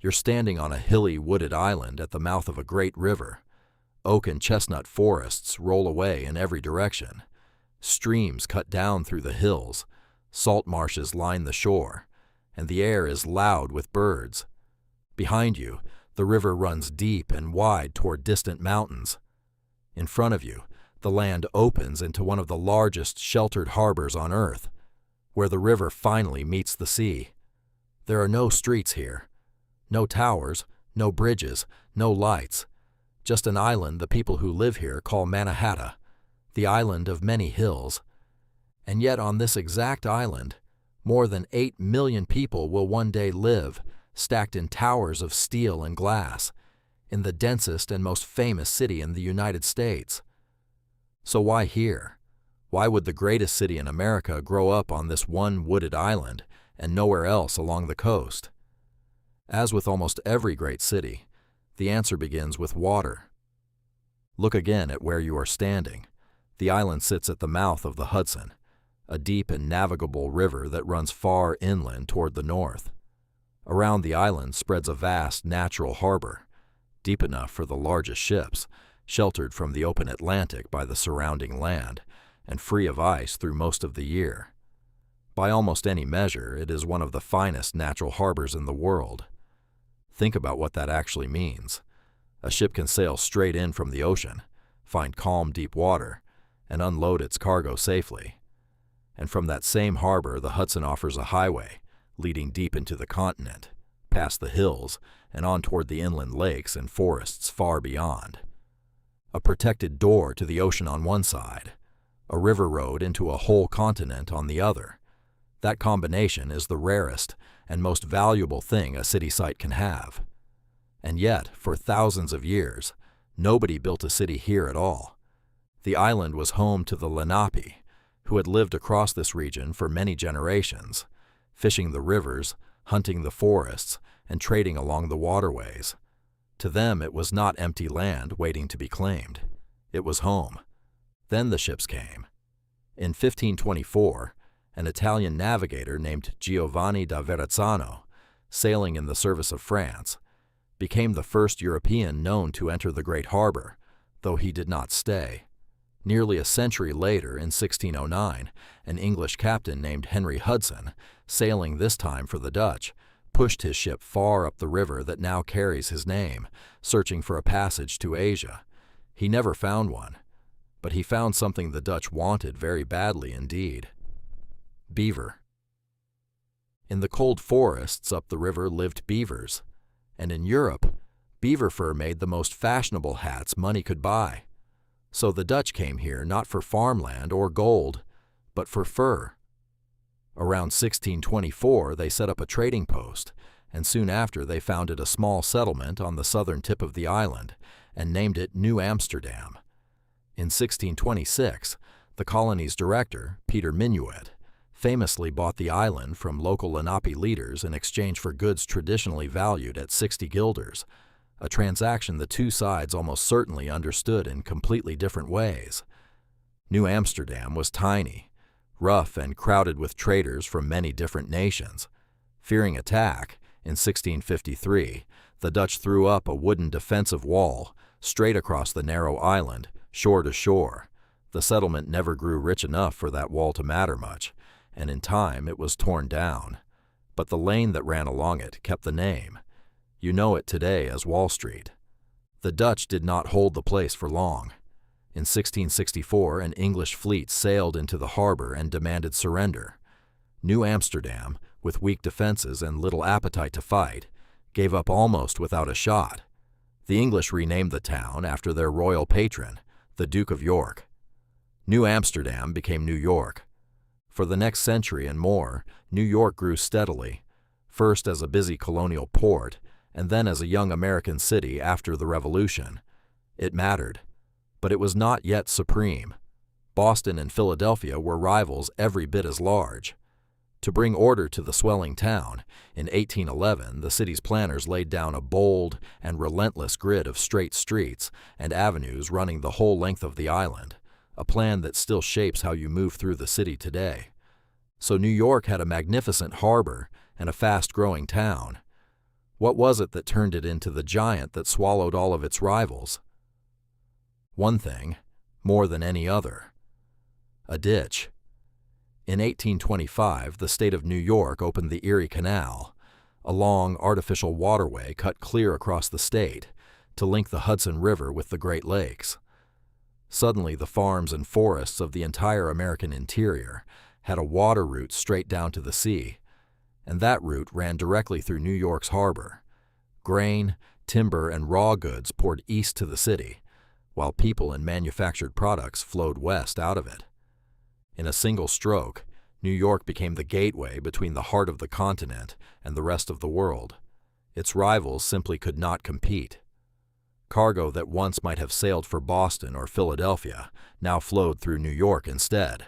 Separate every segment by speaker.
Speaker 1: You're standing on a hilly, wooded island at the mouth of a great river. Oak and chestnut forests roll away in every direction. Streams cut down through the hills. Salt marshes line the shore, and the air is loud with birds. Behind you, the river runs deep and wide toward distant mountains. In front of you, the land opens into one of the largest sheltered harbors on Earth, where the river finally meets the sea. There are no streets here. No towers, no bridges, no lights. Just an island the people who live here call Mannahatta, the island of many hills. And yet on this exact island, more than 8 million people will one day live, stacked in towers of steel and glass, in the densest and most famous city in the United States. So why here? Why would the greatest city in America grow up on this one wooded island and nowhere else along the coast? As with almost every great city, the answer begins with water. Look again at where you are standing. The island sits at the mouth of the Hudson, a deep and navigable river that runs far inland toward the north. Around the island spreads a vast natural harbor, deep enough for the largest ships, sheltered from the open Atlantic by the surrounding land, and free of ice through most of the year. By almost any measure, it is one of the finest natural harbors in the world. Think about what that actually means. A ship can sail straight in from the ocean, find calm, deep water, and unload its cargo safely. And from that same harbor, the Hudson offers a highway leading deep into the continent, past the hills, and on toward the inland lakes and forests far beyond. A protected door to the ocean on one side, a river road into a whole continent on the other. That combination is the rarest and most valuable thing a city site can have. And yet, for thousands of years, nobody built a city here at all. The island was home to the Lenape, who had lived across this region for many generations, fishing the rivers, hunting the forests, and trading along the waterways. To them, it was not empty land waiting to be claimed. It was home. Then the ships came. In 1524, an Italian navigator named Giovanni da Verrazzano, sailing in the service of France, became the first European known to enter the great harbor, though he did not stay. Nearly a century later, in 1609, an English captain named Henry Hudson, sailing this time for the Dutch, pushed his ship far up the river that now carries his name, searching for a passage to Asia. He never found one, but he found something the Dutch wanted very badly indeed: beaver. In the cold forests up the river lived beavers, and in Europe, beaver fur made the most fashionable hats money could buy. So the Dutch came here not for farmland or gold, but for fur. Around 1624, they set up a trading post, and soon after they founded a small settlement on the southern tip of the island and named it New Amsterdam. In 1626, the colony's director, Peter Minuit, famously bought the island from local Lenape leaders in exchange for goods traditionally valued at 60 guilders, a transaction the two sides almost certainly understood in completely different ways. New Amsterdam was tiny, rough, and crowded with traders from many different nations. Fearing attack, in 1653, the Dutch threw up a wooden defensive wall straight across the narrow island, shore to shore. The settlement never grew rich enough for that wall to matter much, and in time it was torn down. But the lane that ran along it kept the name. You know it today as Wall Street. The Dutch did not hold the place for long. In 1664, an English fleet sailed into the harbor and demanded surrender. New Amsterdam, with weak defenses and little appetite to fight, gave up almost without a shot. The English renamed the town after their royal patron, the Duke of York. New Amsterdam became New York. For the next century and more, New York grew steadily, first as a busy colonial port, and then as a young American city after the Revolution. It mattered, but it was not yet supreme. Boston and Philadelphia were rivals every bit as large. To bring order to the swelling town, in 1811 the city's planners laid down a bold and relentless grid of straight streets and avenues running the whole length of the island, a plan that still shapes how you move through the city today. So New York had a magnificent harbor and a fast-growing town. What was it that turned it into the giant that swallowed all of its rivals? One thing, more than any other: a ditch. In 1825, the state of New York opened the Erie Canal, a long, artificial waterway cut clear across the state to link the Hudson River with the Great Lakes. Suddenly, the farms and forests of the entire American interior had a water route straight down to the sea, and that route ran directly through New York's harbor. Grain, timber, and raw goods poured east to the city, while people and manufactured products flowed west out of it. In a single stroke, New York became the gateway between the heart of the continent and the rest of the world. Its rivals simply could not compete. Cargo that once might have sailed for Boston or Philadelphia now flowed through New York instead,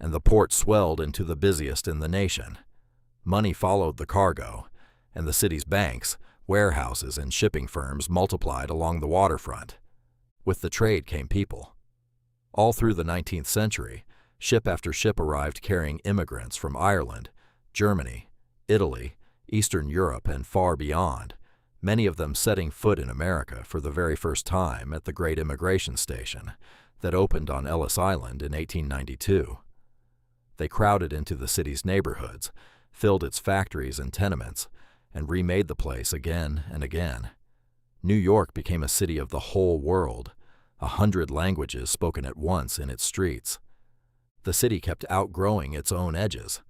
Speaker 1: and the port swelled into the busiest in the nation. Money followed the cargo, and the city's banks, warehouses, and shipping firms multiplied along the waterfront. With the trade came people. All through the 19th century, ship after ship arrived carrying immigrants from Ireland, Germany, Italy, Eastern Europe, and far beyond, many of them setting foot in America for the very first time at the Great Immigration Station that opened on Ellis Island in 1892. They crowded into the city's neighborhoods, filled its factories and tenements, and remade the place again and again. New York became a city of the whole world, 100 languages spoken at once in its streets. The city kept outgrowing its own edges.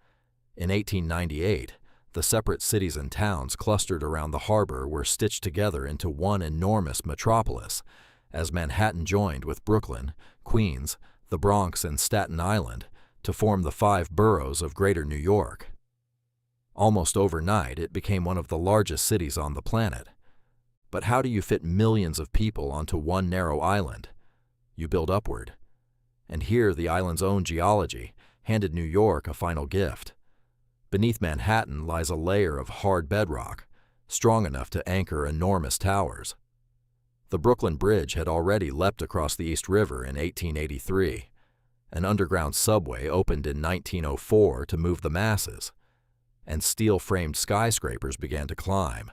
Speaker 1: In 1898, the separate cities and towns clustered around the harbor were stitched together into one enormous metropolis, as Manhattan joined with Brooklyn, Queens, the Bronx, and Staten Island to form the 5 boroughs of Greater New York. Almost overnight, it became one of the largest cities on the planet. But how do you fit millions of people onto one narrow island? You build upward. And here the island's own geology handed New York a final gift. Beneath Manhattan lies a layer of hard bedrock, strong enough to anchor enormous towers. The Brooklyn Bridge had already leapt across the East River in 1883. An underground subway opened in 1904 to move the masses, and steel-framed skyscrapers began to climb,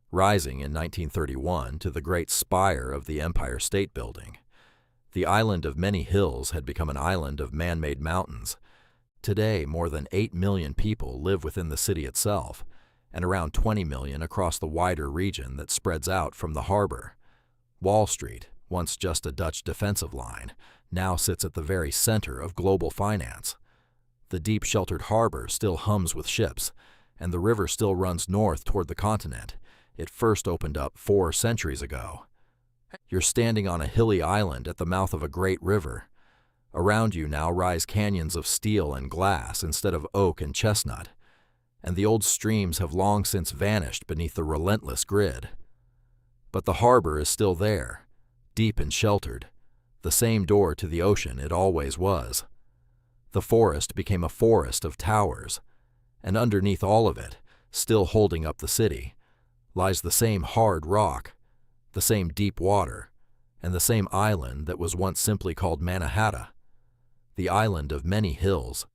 Speaker 1: rising in 1931 to the great spire of the Empire State Building. The island of many hills had become an island of man-made mountains. Today, more than 8 million people live within the city itself, and around 20 million across the wider region that spreads out from the harbor. Wall Street, once just a Dutch defensive line, now sits at the very center of global finance. The deep sheltered harbor still hums with ships, and the river still runs north toward the continent. It first opened up 4 centuries ago. You're standing on a hilly island at the mouth of a great river. Around you now rise canyons of steel and glass instead of oak and chestnut, and the old streams have long since vanished beneath the relentless grid. But the harbor is still there, deep and sheltered, the same door to the ocean it always was. The forest became a forest of towers, and underneath all of it, still holding up the city, lies the same hard rock, the same deep water, and the same island that was once simply called Mannahatta, the island of many hills,